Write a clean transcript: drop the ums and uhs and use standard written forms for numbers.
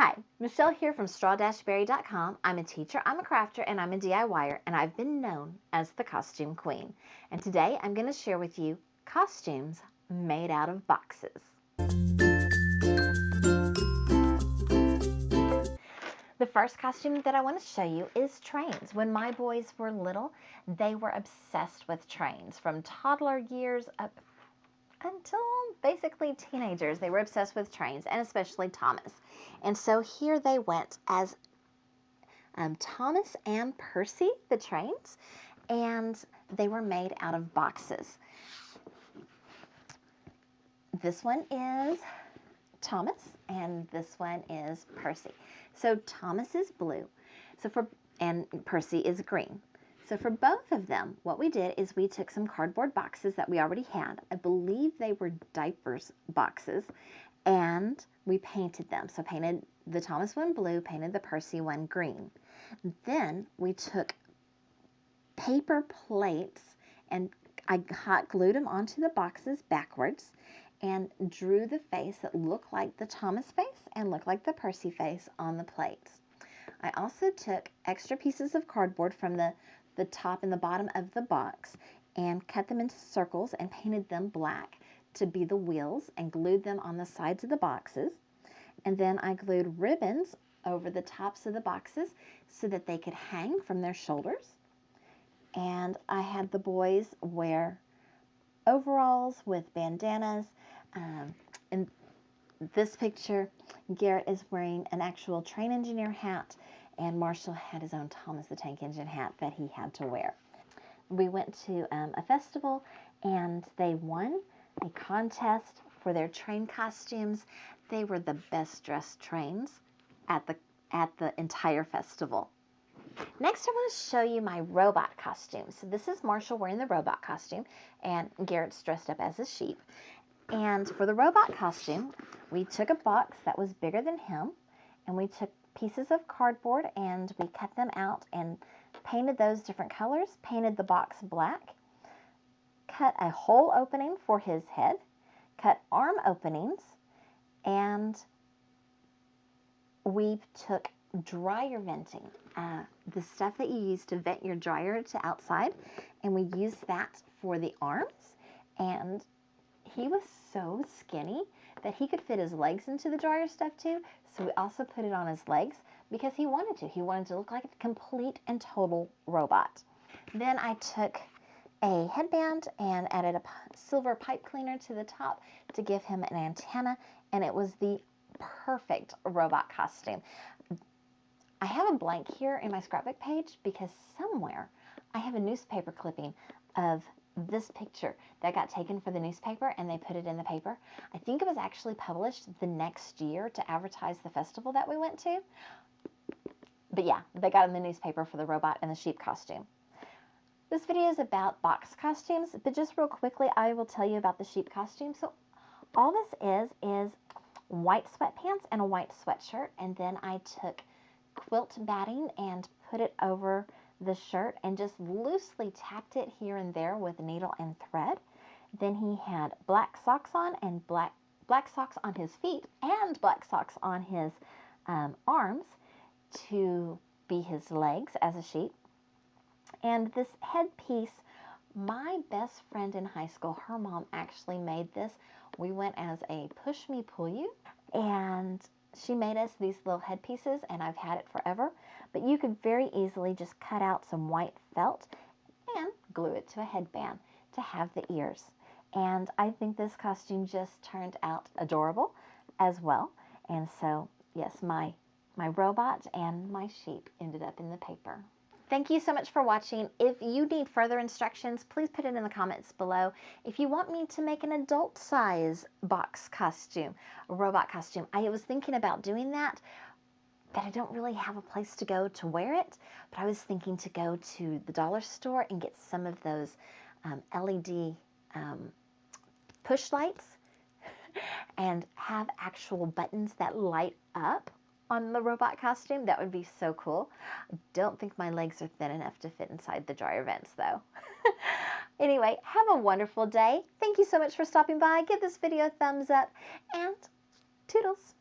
Hi, Michelle here from Straw-Bearie.com. I'm a teacher, I'm a crafter, and I'm a DIYer, and I've been known as the Costume Queen. And today I'm going to share with you costumes made out of boxes. The first costume that I want to show you is trains. When my boys were little, they were obsessed with trains. From toddler years up until basically teenagers, they were obsessed with trains, and especially Thomas. And so here they went as Thomas and Percy, the trains, and they were made out of boxes. This one is Thomas, and this one is Percy. So Thomas is blue, and Percy is green. So for both of them, what we did is we took some cardboard boxes that we already had. I believe they were diapers boxes, and we painted them. So painted the Thomas one blue, painted the Percy one green. Then we took paper plates and I hot glued them onto the boxes backwards and drew the face that looked like the Thomas face and looked like the Percy face on the plates. I also took extra pieces of cardboard from the top and the bottom of the box and cut them into circles and painted them black to be the wheels and glued them on the sides of the boxes. And then I glued ribbons over the tops of the boxes so that they could hang from their shoulders. And I had the boys wear overalls with bandanas. In this picture, Garrett is wearing an actual train engineer hat, and Marshall had his own Thomas the Tank Engine hat that he had to wear. We went to a festival, and they won a contest for their train costumes. They were the best dressed trains at the entire festival. Next, I want to show you my robot costume. So this is Marshall wearing the robot costume, and Garrett's dressed up as a sheep. And for the robot costume, we took a box that was bigger than him, and we took pieces of cardboard and we cut them out and painted those different colors, painted the box black, cut a hole opening for his head, cut arm openings, and we took dryer venting, the stuff that you use to vent your dryer to outside, and we used that for the arms. And he was so skinny that he could fit his legs into the dryer stuff too, so we also put it on his legs because he wanted to. He wanted to look like a complete and total robot. Then I took a headband and added a silver pipe cleaner to the top to give him an antenna, and it was the perfect robot costume. I have a blank here in my scrapbook page because somewhere I have a newspaper clipping of this picture that got taken for the newspaper, and they put it in the paper. I think it was actually published the next year to advertise the festival that we went to. But yeah, they got in the newspaper for the robot and the sheep costume. This video is about box costumes, but just real quickly, I will tell you about the sheep costume. So all this is white sweatpants and a white sweatshirt, and then I took quilt batting and put it over the shirt and just loosely tapped it here and there with needle and thread. Then he had black socks on and black socks on his feet and black socks on his arms to be his legs as a sheep. And this headpiece, my best friend in high school, her mom actually made this. We went as a push me pull you, and she made us these little headpieces, and I've had it forever. But you could very easily just cut out some white felt and glue it to a headband to have the ears. And I think this costume just turned out adorable as well. And so, yes, my robot and my sheep ended up in the paper. Thank you so much for watching. If you need further instructions, please put it in the comments below. If you want me to make an adult size box costume, a robot costume, I was thinking about doing that, but I don't really have a place to go to wear it. But I was thinking to go to the dollar store and get some of those LED push lights and have actual buttons that light up on the robot costume. That would be so cool. I don't think my legs are thin enough to fit inside the dryer vents though. Anyway, have a wonderful day. Thank you so much for stopping by. Give this video a thumbs up and toodles.